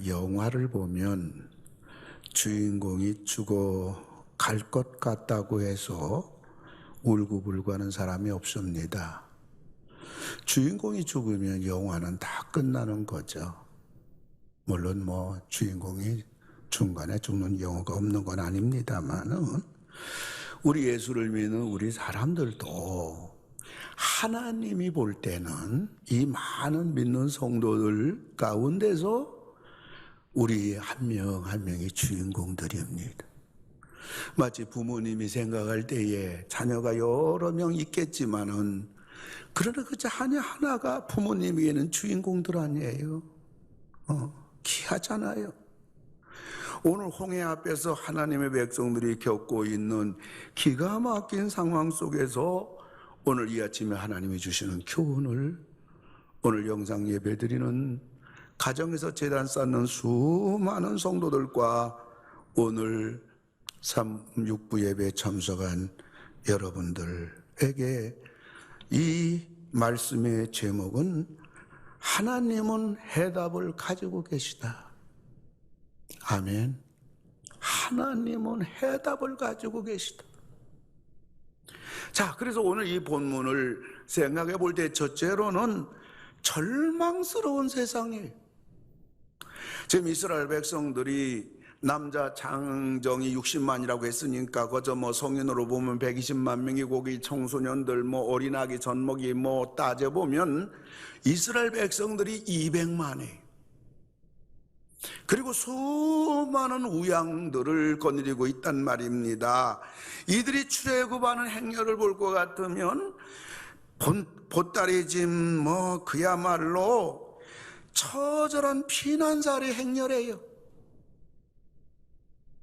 영화를 보면 주인공이 죽어 갈 것 같다고 해서 울고불고하는 사람이 없습니다. 주인공이 죽으면 영화는 다 끝나는 거죠. 물론 주인공이 중간에 죽는 경우가 없는 건 아닙니다만은 우리 예수를 믿는 우리 사람들도 하나님이 볼 때는 이 많은 믿는 성도들 가운데서 우리 한 명 한 명이 주인공들입니다. 마치 부모님이 생각할 때에 자녀가 여러 명 있겠지만은 그러나 그 자녀 하나가 부모님에게는 주인공들 아니에요. 귀하잖아요. 오늘 홍해 앞에서 하나님의 백성들이 겪고 있는 기가 막힌 상황 속에서 오늘 이 아침에 하나님이 주시는 교훈을 오늘 영상 예배드리는 가정에서 제단 쌓는 수많은 성도들과 오늘 6부 예배에 참석한 여러분들에게 이 말씀의 제목은 하나님은 해답을 가지고 계시다. 아멘. 하나님은 해답을 가지고 계시다. 자, 그래서 오늘 이 본문을 생각해 볼 때 첫째로는 절망스러운 세상이에요. 지금 이스라엘 백성들이 남자 장정이 60만이라고 했으니까 그저 성인으로 보면 120만 명이 거기 청소년들 어린아기 젖먹이 따져보면 이스라엘 백성들이 200만이에요. 그리고 수많은 우양들을 거느리고 있단 말입니다. 이들이 출애굽하는 행렬을 볼 것 같으면 보따리짐 그야말로 처절한 피난살이 행렬이에요.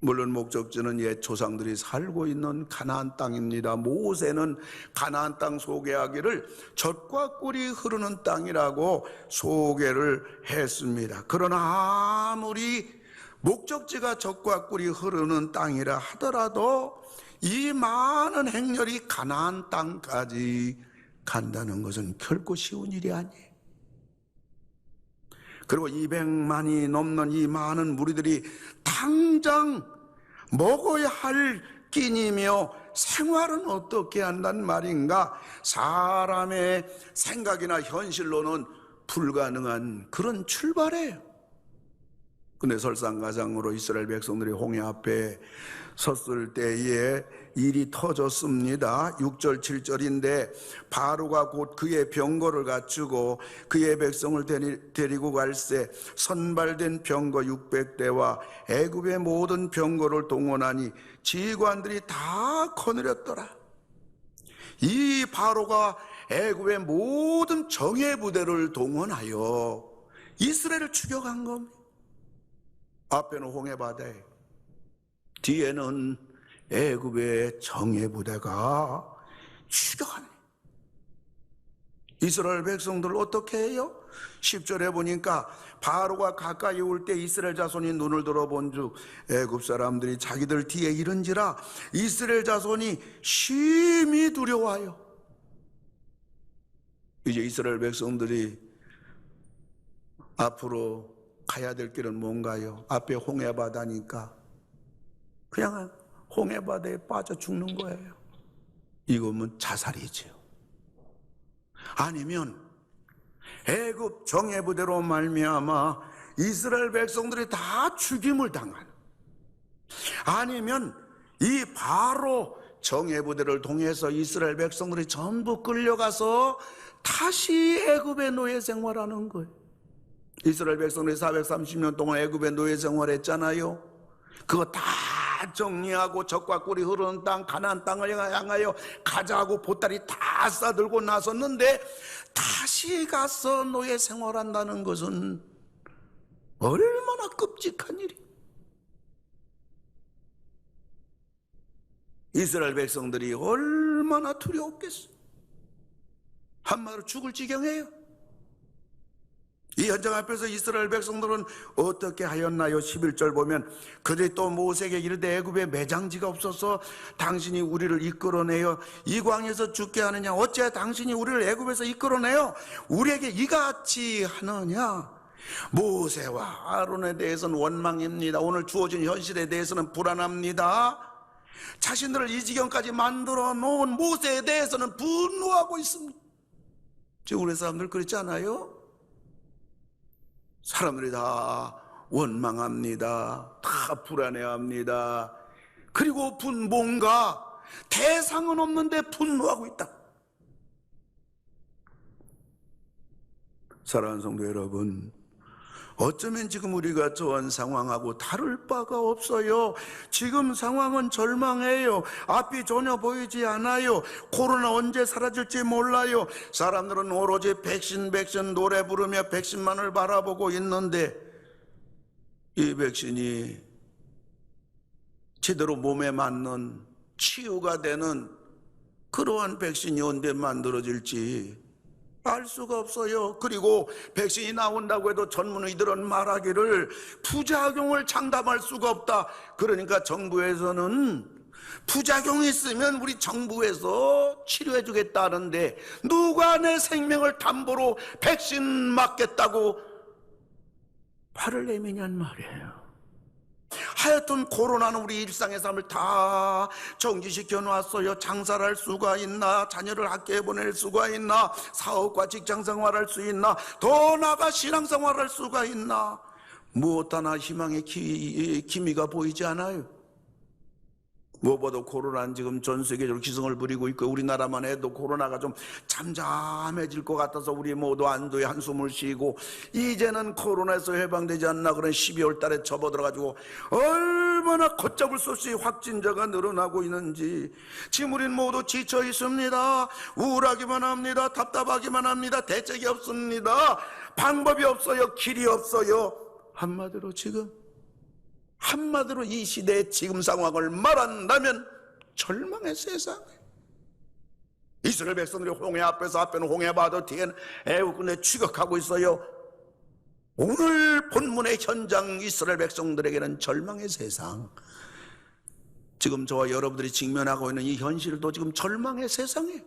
물론 목적지는 옛 조상들이 살고 있는 가나안 땅입니다. 모세는 가나안 땅 소개하기를 젖과 꿀이 흐르는 땅이라고 소개를 했습니다. 그러나 아무리 목적지가 젖과 꿀이 흐르는 땅이라 하더라도 이 많은 행렬이 가나안 땅까지 간다는 것은 결코 쉬운 일이 아니에요. 그리고 200만이 넘는 이 많은 무리들이 당장 먹어야 할 끼니며 생활은 어떻게 한단 말인가? 사람의 생각이나 현실로는 불가능한 그런 출발이에요. 근데 설상가상으로 이스라엘 백성들이 홍해 앞에 섰을 때에 일이 터졌습니다. 6절 7절인데 바로가 곧 그의 병거를 갖추고 그의 백성을 데리고 갈새 선발된 병거 600대와 애굽의 모든 병거를 동원하니 지휘관들이 다 거느렸더라. 이 바로가 애굽의 모든 정예 부대를 동원하여 이스라엘을 추격한 겁니다. 앞에는 홍해 바다에 뒤에는 애굽의 정예 부대가 추격하네. 이스라엘 백성들을 어떻게 해요? 10절에 보니까 바로가 가까이 올 때 이스라엘 자손이 눈을 들어본 즉 애굽 사람들이 자기들 뒤에 이른지라 이스라엘 자손이 심히 두려워하여. 이제 이스라엘 백성들이 앞으로 가야 될 길은 뭔가요? 앞에 홍해 바다니까 그냥 홍해 바다에 빠져 죽는 거예요. 이거면 자살이죠. 아니면 애굽 정예 부대로 말미암아 이스라엘 백성들이 다 죽임을 당하는, 아니면 이 바로 정예 부대를 통해서 이스라엘 백성들이 전부 끌려가서 다시 애굽의 노예 생활하는 거예요. 이스라엘 백성들이 430년 동안 애굽의 노예 생활했잖아요. 그거 다 정리하고 젖과 꿀이 흐르는 땅 가나안 땅을 향하여 가자고 보따리 다 싸들고 나섰는데 다시 가서 노예 생활한다는 것은 얼마나 끔찍한 일이. 이스라엘 백성들이 얼마나 두려웠겠어. 한마디로 죽을 지경이에요. 이 현장 앞에서 이스라엘 백성들은 어떻게 하였나요? 11절 보면 그들이 또 모세에게 이르되 애굽에 매장지가 없어서 당신이 우리를 이끌어내어 이 광야에서 죽게 하느냐? 어찌 당신이 우리를 애굽에서 이끌어내어 우리에게 이같이 하느냐? 모세와 아론에 대해서는 원망입니다. 오늘 주어진 현실에 대해서는 불안합니다. 자신들을 이 지경까지 만들어 놓은 모세에 대해서는 분노하고 있습니다. 지금 우리 사람들 그렇지 않아요? 사람들이 다 원망합니다. 다 불안해합니다. 그리고 뭔가 대상은 없는데 분노하고 있다. 사랑하는 성도 여러분, 어쩌면 지금 우리가 처한 상황하고 다를 바가 없어요. 지금 상황은 절망해요. 앞이 전혀 보이지 않아요. 코로나 언제 사라질지 몰라요. 사람들은 오로지 백신 노래 부르며 백신만을 바라보고 있는데 이 백신이 제대로 몸에 맞는 치유가 되는 그러한 백신이 언제 만들어질지 알 수가 없어요. 그리고 백신이 나온다고 해도 전문의들은 말하기를 부작용을 장담할 수가 없다. 그러니까 정부에서는 부작용이 있으면 우리 정부에서 치료해 주겠다는데 누가 내 생명을 담보로 백신 맞겠다고 발을 내미냔 말이에요. 하여튼 코로나는 우리 일상의 삶을 다 정지시켜 놨어요. 장사를 할 수가 있나, 자녀를 학교에 보낼 수가 있나, 사업과 직장생활할 수 있나, 더 나아가 신앙생활할 수가 있나, 무엇 하나 희망의 기미가 보이지 않아요. 무엇보다 코로나는 지금 전 세계적으로 기승을 부리고 있고 우리나라만 해도 코로나가 좀 잠잠해질 것 같아서 우리 모두 안도의 한숨을 쉬고 이제는 코로나에서 해방되지 않나 그런 12월 달에 접어들어가지고 얼마나 걷잡을 수 없이 확진자가 늘어나고 있는지 지금 우리는 모두 지쳐 있습니다. 우울하기만 합니다. 답답하기만 합니다. 대책이 없습니다. 방법이 없어요. 길이 없어요. 한마디로 이 시대의 지금 상황을 말한다면 절망의 세상. 이스라엘 백성들이 홍해 앞에는 홍해 바다 뒤에는 애국군에 추격하고 있어요. 오늘 본문의 현장 이스라엘 백성들에게는 절망의 세상. 지금 저와 여러분들이 직면하고 있는 이 현실도 지금 절망의 세상이에요.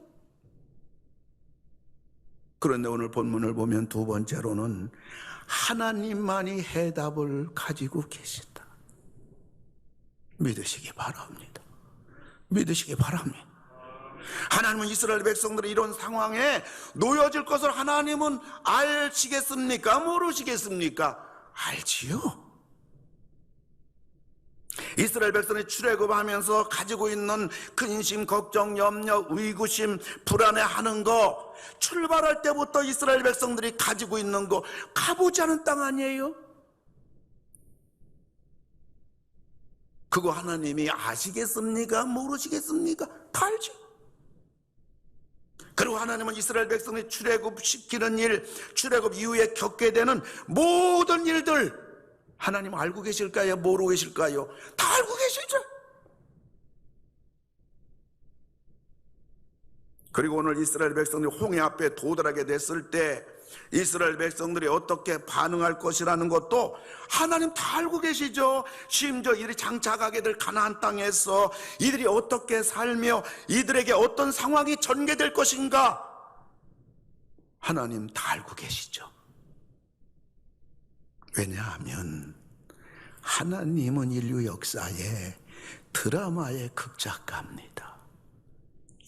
그런데 오늘 본문을 보면 두 번째로는 하나님만이 해답을 가지고 계시다. 믿으시기 바랍니다. 믿으시기 바랍니다. 하나님은 이스라엘 백성들이 이런 상황에 놓여질 것을 하나님은 아시겠습니까? 모르시겠습니까? 알지요. 이스라엘 백성이 출애굽하면서 가지고 있는 근심, 걱정, 염려, 의구심, 불안해하는 거 출발할 때부터 이스라엘 백성들이 가지고 있는 거 가보지 않은 땅 아니에요? 그거 하나님이 아시겠습니까? 모르시겠습니까? 다 알죠. 그리고 하나님은 이스라엘 백성이 출애굽시키는 일, 출애굽 이후에 겪게 되는 모든 일들 하나님 알고 계실까요? 모르고 계실까요? 다 알고 계시죠. 그리고 오늘 이스라엘 백성들이 홍해 앞에 도달하게 됐을 때 이스라엘 백성들이 어떻게 반응할 것이라는 것도 하나님 다 알고 계시죠. 심지어 이들이 장차가게 될 가나안 땅에서 이들이 어떻게 살며 이들에게 어떤 상황이 전개될 것인가 하나님 다 알고 계시죠. 왜냐하면 하나님은 인류 역사의 드라마의 극작가입니다.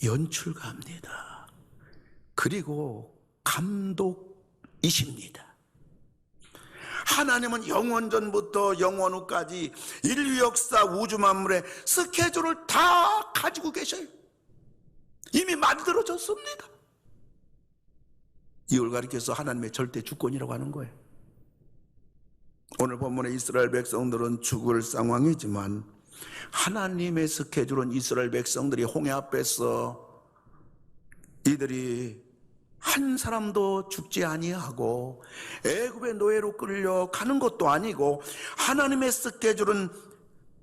연출가입니다. 그리고 감독이십니다. 하나님은 영원전부터 영원 후까지 인류 역사 우주 만물의 스케줄을 다 가지고 계셔요. 이미 만들어졌습니다. 이걸 가리켜서 하나님의 절대 주권이라고 하는 거예요. 오늘 본문의 이스라엘 백성들은 죽을 상황이지만 하나님의 스케줄은 이스라엘 백성들이 홍해 앞에서 이들이 한 사람도 죽지 아니하고 애굽의 노예로 끌려가는 것도 아니고 하나님의 스케줄은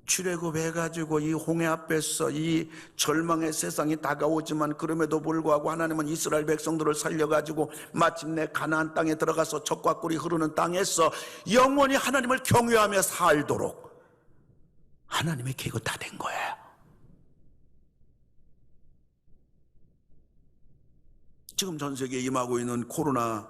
출애굽해가지고 이 홍해 앞에서 이 절망의 세상이 다가오지만 그럼에도 불구하고 하나님은 이스라엘 백성들을 살려가지고 마침내 가나안 땅에 들어가서 젖과 꿀이 흐르는 땅에서 영원히 하나님을 경외하며 살도록 하나님의 계획은 다 된 거예요. 지금 전 세계에 임하고 있는 코로나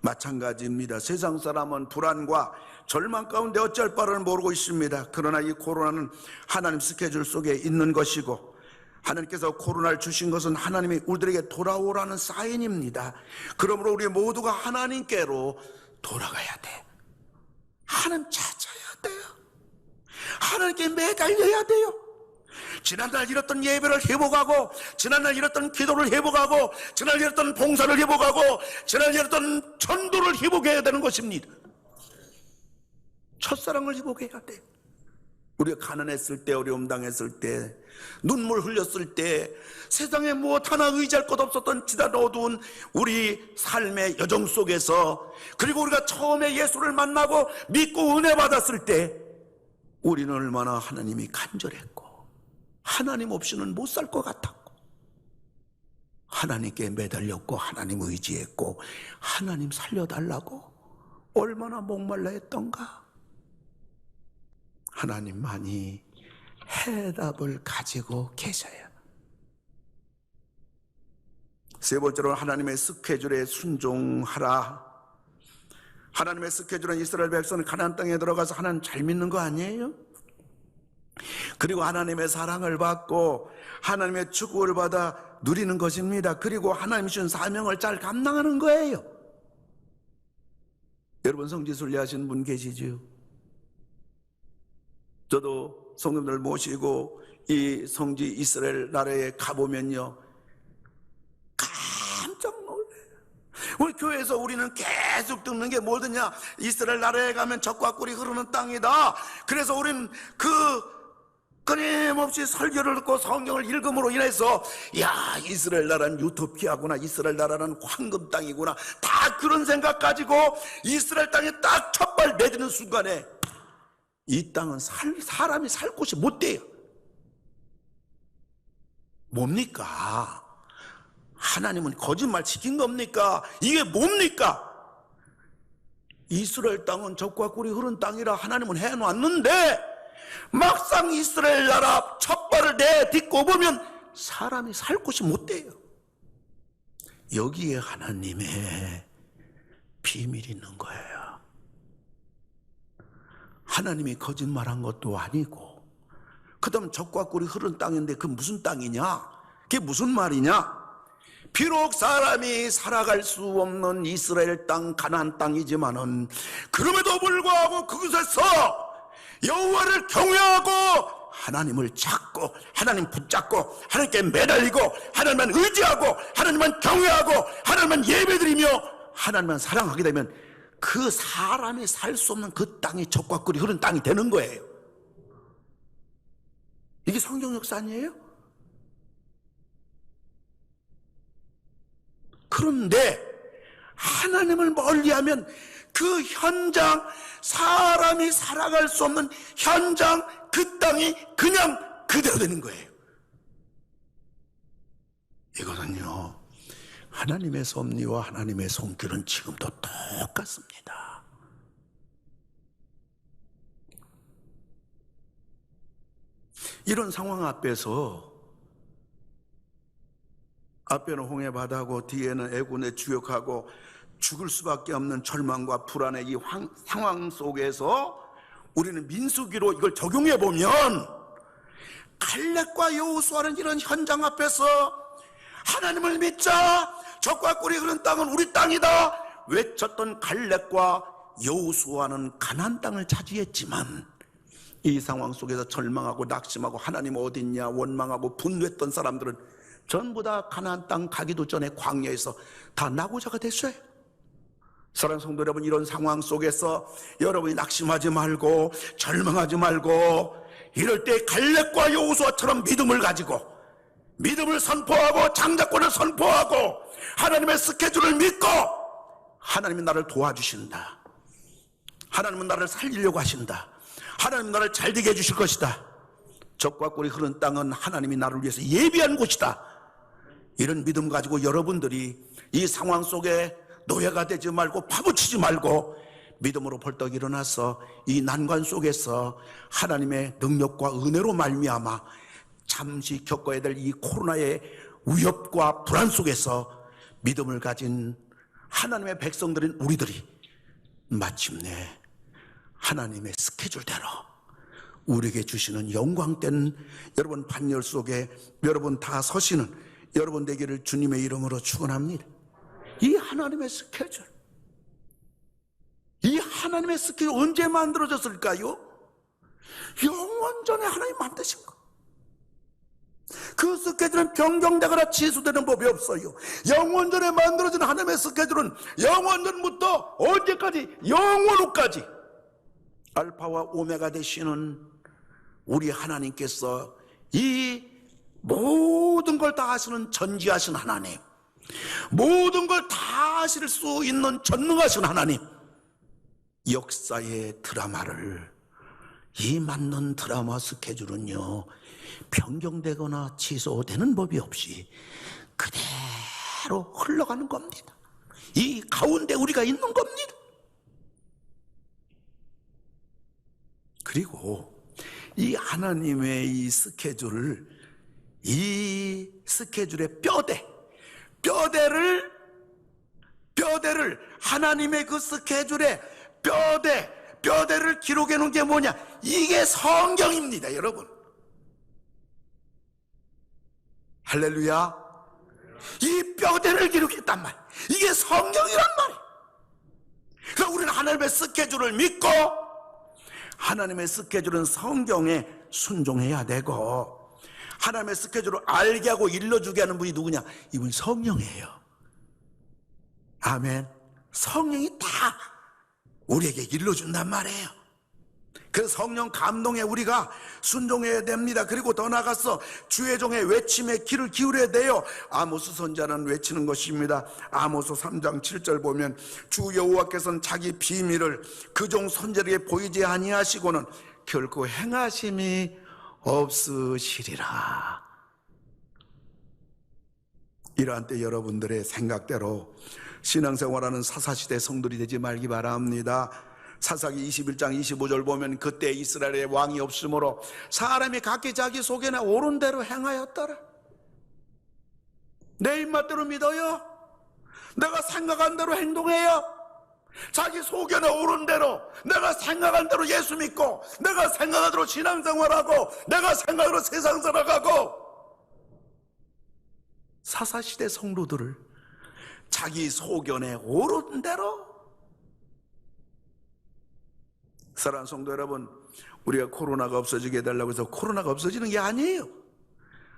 마찬가지입니다. 세상 사람은 불안과 절망 가운데 어쩔 바를 모르고 있습니다. 그러나 이 코로나는 하나님 스케줄 속에 있는 것이고, 하나님께서 코로나를 주신 것은 하나님이 우리들에게 돌아오라는 사인입니다. 그러므로 우리 모두가 하나님께로 돌아가야 돼. 하나님 찾아야 돼요. 하나님께 매달려야 돼요. 지난날 잃었던 예배를 회복하고, 지난날 잃었던 기도를 회복하고, 지난날 잃었던 봉사를 회복하고, 지난날 잃었던 전도를 회복해야 되는 것입니다. 첫사랑을 회복해야 돼. 우리가 가난했을 때, 어려움 당했을 때, 눈물 흘렸을 때, 세상에 무엇 하나 의지할 것 없었던 지난 어두운 우리 삶의 여정 속에서, 그리고 우리가 처음에 예수를 만나고 믿고 은혜 받았을 때 우리는 얼마나 하나님이 간절했고, 하나님 없이는 못 살 것 같았고, 하나님께 매달렸고, 하나님 의지했고, 하나님 살려달라고 얼마나 목말라 했던가. 하나님만이 해답을 가지고 계셔요. 세 번째로 하나님의 스케줄에 순종하라. 하나님의 스케줄은 이스라엘 백성은 가나안 땅에 들어가서 하나님 잘 믿는 거 아니에요? 그리고 하나님의 사랑을 받고 하나님의 축복을 받아 누리는 것입니다. 그리고 하나님 주신 사명을 잘 감당하는 거예요. 여러분 성지 순례하신 분 계시죠? 저도 성도들 모시고 이 성지 이스라엘 나라에 가보면요, 깜짝 놀라요. 우리 교회에서 우리는 계속 듣는 게 뭐더냐, 이스라엘 나라에 가면 젖과 꿀이 흐르는 땅이다. 그래서 우리는 끊임없이 설교를 듣고 성경을 읽음으로 인해서, 야, 이스라엘 나라는 유토피아구나, 이스라엘 나라는 황금 땅이구나, 다 그런 생각 가지고 이스라엘 땅에 딱 첫발 내딛는 순간에 이 땅은 사람이 살 곳이 못 돼요. 뭡니까? 하나님은 거짓말 시킨 겁니까? 이게 뭡니까? 이스라엘 땅은 젖과 꿀이 흐른 땅이라 하나님은 해놨는데, 막상 이스라엘 나라 첫발을 내딛고 보면 사람이 살 곳이 못 돼요. 여기에 하나님의 비밀이 있는 거예요. 하나님이 거짓말한 것도 아니고, 그 다음 젖과 꿀이 흐른 땅인데 그 무슨 땅이냐? 그게 무슨 말이냐? 비록 사람이 살아갈 수 없는 이스라엘 땅, 가나안 땅이지만은 그럼에도 불구하고 그곳에서 여호와를 경외하고 하나님을 찾고 하나님 붙잡고 하나님께 매달리고 하나님만 의지하고 하나님만 경외하고 하나님만 예배드리며 하나님만 사랑하게 되면 그 사람이 살 수 없는 그 땅이 젖과 꿀이 흐른 땅이 되는 거예요. 이게 성경 역사 아니에요? 그런데 하나님을 멀리하면 그 현장, 사람이 살아갈 수 없는 현장, 그 땅이 그냥 그대로 되는 거예요. 이거는요, 하나님의 섭리와 하나님의 손길은 지금도 똑같습니다. 이런 상황 앞에서, 앞에는 홍해 바다고 뒤에는 애군의 주역하고 죽을 수밖에 없는 절망과 불안의 이 상황 속에서 우리는 민수기로 이걸 적용해 보면, 갈렙과 여호수아는 이런 현장 앞에서 하나님을 믿자, 젖과 꿀이 흐르는 땅은 우리 땅이다 외쳤던 갈렙과 여호수아는 가나안 땅을 차지했지만, 이 상황 속에서 절망하고 낙심하고 하나님 어딨냐 원망하고 분노했던 사람들은 전부 다 가나안 땅 가기도 전에 광야에서 다 나고자가 됐어요. 사랑하는 성도 여러분, 이런 상황 속에서 여러분이 낙심하지 말고 절망하지 말고, 이럴 때 갈렙과 여호수아처럼 믿음을 가지고 믿음을 선포하고 장자권을 선포하고 하나님의 스케줄을 믿고, 하나님은 나를 도와주신다, 하나님은 나를 살리려고 하신다, 하나님은 나를 잘되게 해주실 것이다, 젖과 꿀이 흐르는 땅은 하나님이 나를 위해서 예비한 곳이다, 이런 믿음 가지고 여러분들이 이 상황 속에 노예가 되지 말고 파묻히지 말고 믿음으로 벌떡 일어나서 이 난관 속에서 하나님의 능력과 은혜로 말미암아 잠시 겪어야 될 이 코로나의 위협과 불안 속에서 믿음을 가진 하나님의 백성들인 우리들이 마침내 하나님의 스케줄대로 우리에게 주시는 영광된 여러분 반열 속에 여러분 다 서시는 여러분 되기를 주님의 이름으로 축원합니다. 이 하나님의 스케줄, 이 하나님의 스케줄 언제 만들어졌을까요? 영원 전에 하나님 만드신 거. 그 스케줄은 변경되거나 취소되는 법이 없어요. 영원 전에 만들어진 하나님의 스케줄은 영원 전부터 언제까지? 영원 후까지 알파와 오메가 되시는 우리 하나님께서 이 모든 걸 다 하시는 전지하신 하나님, 모든 걸 다 하실 수 있는 전능하신 하나님, 역사의 드라마를, 이 맞는 드라마 스케줄은요 변경되거나 취소되는 법이 없이 그대로 흘러가는 겁니다. 이 가운데 우리가 있는 겁니다. 그리고 이 하나님의 이 스케줄을, 이 스케줄의 뼈대를 하나님의 그 스케줄의 뼈대를 기록해 놓은 게 뭐냐? 이게 성경입니다, 여러분. 할렐루야. 이 뼈대를 기록했단 말, 이게 성경이란 말이에요. 그래서 우리는 하나님의 스케줄을 믿고 하나님의 스케줄은 성경에 순종해야 되고, 하나님의 스케줄을 알게 하고 일러주게 하는 분이 누구냐? 이분이 성령이에요. 아멘. 성령이 다 우리에게 일러준단 말이에요. 그래서 성령 감동에 우리가 순종해야 됩니다. 그리고 더 나아가서 주의 종의 외침에 귀를 기울여야 돼요. 아모스 선지자는 외치는 것입니다. 아모스 3장 7절 보면 주 여호와께서는 자기 비밀을 그 종 선지자에게 보이지 아니하시고는 결코 행하심이 없으시리라. 이러한 때 여러분들의 생각대로 신앙생활하는 사사시대 성들이 되지 말기 바랍니다. 사사기 21장 25절 보면 그때 이스라엘에 왕이 없으므로 사람이 각기 자기 속에나 옳은 대로 행하였더라. 내 입맛대로 믿어요. 내가 생각한 대로 행동해요. 자기 속에나 옳은 대로, 내가 생각한 대로 예수 믿고, 내가 생각한 대로 신앙생활하고, 내가 생각한 대로 세상 살아가고. 사사시대 성도들을 자기 소견에 옳은 대로. 사랑하는 성도 여러분, 우리가 코로나가 없어지게 해달라고 해서 코로나가 없어지는 게 아니에요.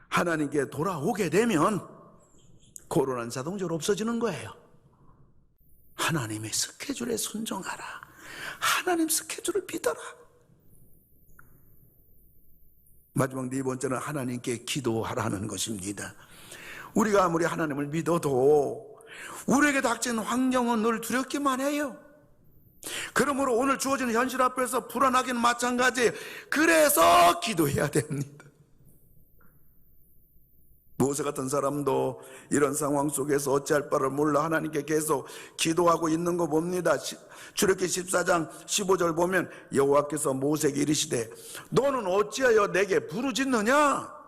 하나님께 돌아오게 되면 코로나는 자동적으로 없어지는 거예요. 하나님의 스케줄에 순종하라. 하나님 스케줄을 믿어라. 마지막 네 번째는 하나님께 기도하라는 것입니다. 우리가 아무리 하나님을 믿어도 우리에게 닥친 환경은 늘 두렵기만 해요. 그러므로 오늘 주어지는 현실 앞에서 불안하기는 마찬가지예요. 그래서 기도해야 됩니다. 모세 같은 사람도 이런 상황 속에서 어찌할 바를 몰라 하나님께 계속 기도하고 있는 거 봅니다. 출애굽기 14장 15절 보면 여호와께서 모세에게 이르시되 너는 어찌하여 내게 부르짖느냐?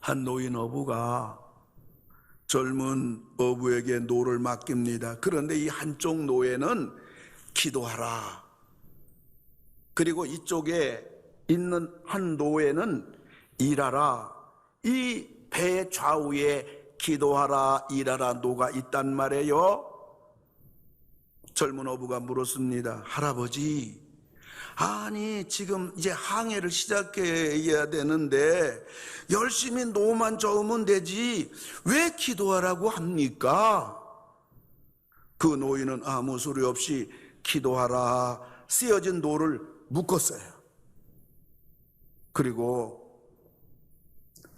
한 노인 어부가 젊은 어부에게 노를 맡깁니다. 그런데 이 한쪽 노예는 기도하라. 그리고 이쪽에 있는 한 노예는 일하라. 이 배 좌우에 기도하라, 일하라 노가 있단 말이에요. 젊은 어부가 물었습니다. 할아버지, 아니 지금 이제 항해를 시작해야 되는데 열심히 노만 저으면 되지 왜 기도하라고 합니까? 그 노인은 아무 소리 없이 기도하라 쓰여진 노를 묶었어요. 그리고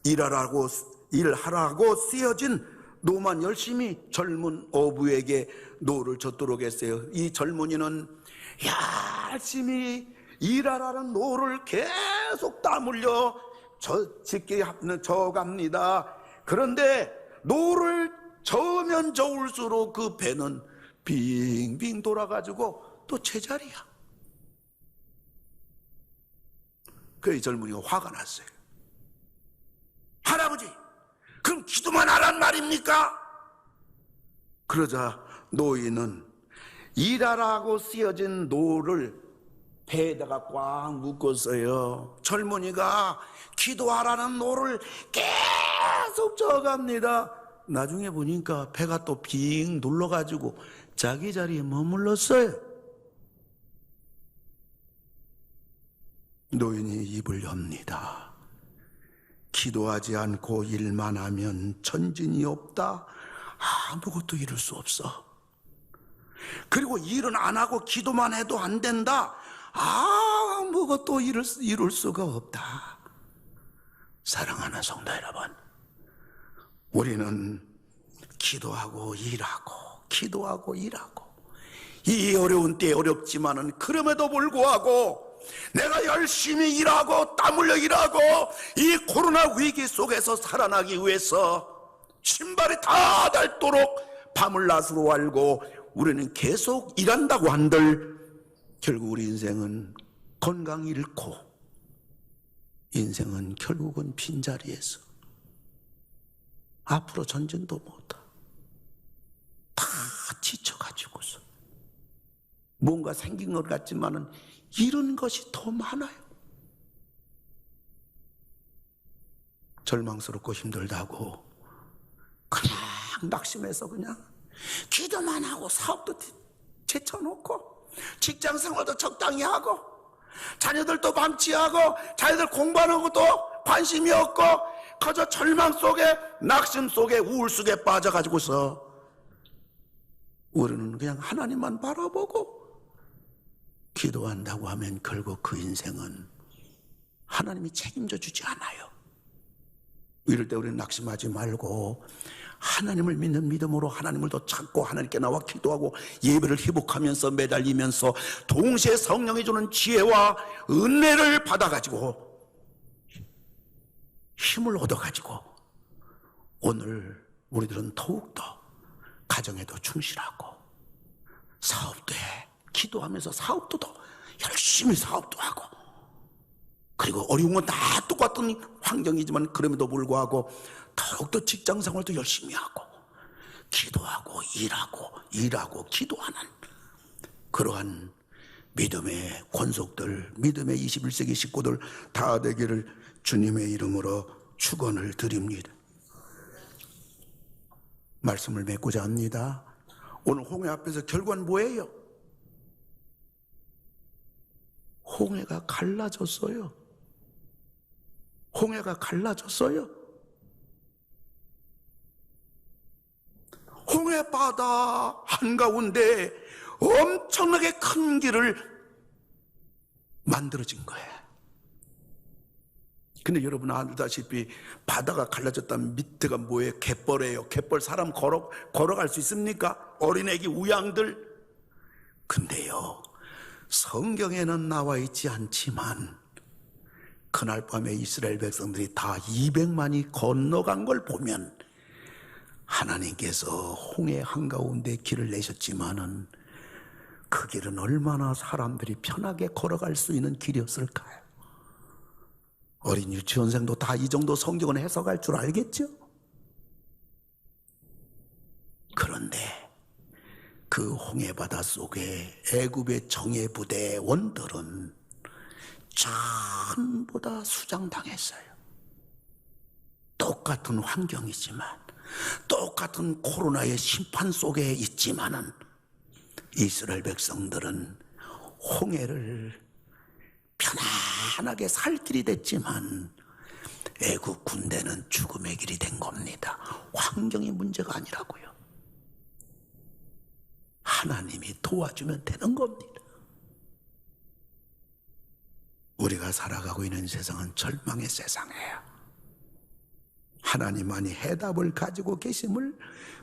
일하라고 쓰여진 노만 열심히 젊은 어부에게 노를 젓도록 했어요. 이 젊은이는 열심히 일하라는 노를 계속 땀 흘려 짙게 저어갑니다. 그런데 노를 저으면 저을수록 그 배는 빙빙 돌아가지고 또 제자리야. 그 젊은이가 화가 났어요. 할아버지, 그럼 기도만 하란 말입니까? 그러자 노인은 일하라고 쓰여진 노를 배에다가 꽉 묶었어요. 젊은이가 기도하라는 노를 계속 져갑니다. 나중에 보니까 배가 또 빙 눌러가지고 자기 자리에 머물렀어요. 노인이 입을 엽니다. 기도하지 않고 일만 하면 전진이 없다. 아무것도 이룰 수 없어. 그리고 일은 안 하고 기도만 해도 안 된다. 아무것도 이룰 수가 없다. 사랑하는 성도 여러분, 우리는 기도하고 일하고 기도하고 일하고 이 어려운 때 어렵지만은 그럼에도 불구하고 내가 열심히 일하고 땀 흘려 일하고 이 코로나 위기 속에서 살아나기 위해서 신발이 다 닳도록 밤을 낮으로 알고 우리는 계속 일한다고 한들 결국 우리 인생은 건강 잃고 인생은 결국은 빈자리에서 앞으로 전진도 못하. 다 지쳐가지고서 뭔가 생긴 것 같지만은 잃은 것이 더 많아요. 절망스럽고 힘들다고 그냥 낙심해서 그냥 기도만 하고 사업도 제쳐놓고 직장 생활도 적당히 하고 자녀들도 방치하고 자녀들 공부하는 것도 관심이 없고 그저 절망 속에 낙심 속에 우울 속에 빠져가지고서 우리는 그냥 하나님만 바라보고 기도한다고 하면 결국 그 인생은 하나님이 책임져 주지 않아요. 이럴 때 우리는 낙심하지 말고 하나님을 믿는 믿음으로 하나님을 더 찾고 하나님께 나와 기도하고 예배를 회복하면서 매달리면서 동시에 성령이 주는 지혜와 은혜를 받아가지고 힘을 얻어가지고 오늘 우리들은 더욱더 가정에도 충실하고 사업도 해. 기도하면서 사업도 더 열심히 사업도 하고 그리고 어려운 건 다 똑같은 환경이지만 그럼에도 불구하고 더욱더 직장 생활도 열심히 하고 기도하고 일하고 기도하는 그러한 믿음의 권속들, 믿음의 21세기 식구들 다 되기를 주님의 이름으로 축원을 드립니다. 말씀을 맺고자 합니다. 오늘 홍해 앞에서 결과는 뭐예요? 홍해가 갈라졌어요. 홍해가 갈라졌어요. 홍해 바다 한가운데 엄청나게 큰 길을 만들어진 거예요. 근데 여러분 알다시피 바다가 갈라졌다면 밑에가 뭐예요? 갯벌이에요. 갯벌 사람 걸어갈 수 있습니까? 어린애기 우양들. 근데요, 성경에는 나와 있지 않지만 그날 밤에 이스라엘 백성들이 다 200만이 건너간 걸 보면 하나님께서 홍해 한가운데 길을 내셨지만은 그 길은 얼마나 사람들이 편하게 걸어갈 수 있는 길이었을까요? 어린 유치원생도 다 이 정도 성경은 해석할 줄 알겠죠? 그런데 그 홍해 바다 속에 애굽의 정예 부대원들은 전부 다 수장당했어요. 똑같은 환경이지만 똑같은 코로나의 심판 속에 있지만은 이스라엘 백성들은 홍해를 편안하게 살 길이 됐지만 애국 군대는 죽음의 길이 된 겁니다. 환경이 문제가 아니라고요. 하나님이 도와주면 되는 겁니다. 우리가 살아가고 있는 세상은 절망의 세상이에요. 하나님만이 해답을 가지고 계심을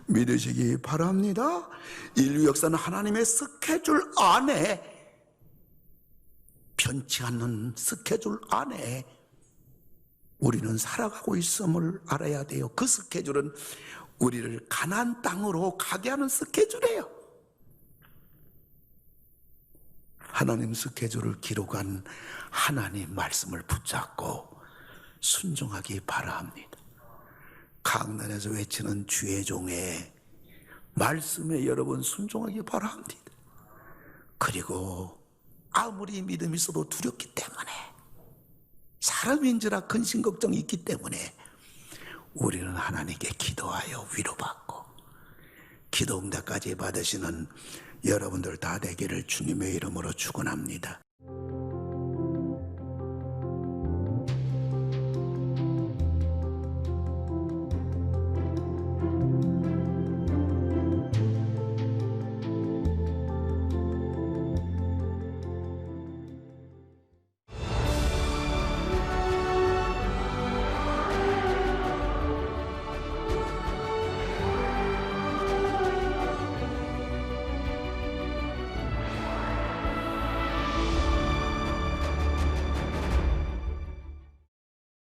믿으시기 바랍니다. 인류 역사는 하나님의 스케줄 안에, 편치 않는 스케줄 안에 우리는 살아가고 있음을 알아야 돼요. 그 스케줄은 우리를 가나안 땅으로 가게 하는 스케줄이에요. 하나님 스케줄을 기록한 하나님 말씀을 붙잡고 순종하기 바랍니다. 강단에서 외치는 주의 종의 말씀에 여러분 순종하기 바랍니다. 그리고 아무리 믿음이 있어도 두렵기 때문에, 사람인지라 근심 걱정이 있기 때문에 우리는 하나님께 기도하여 위로받고 기도 응답까지 받으시는 여러분들 다 되기를 주님의 이름으로 축원합니다.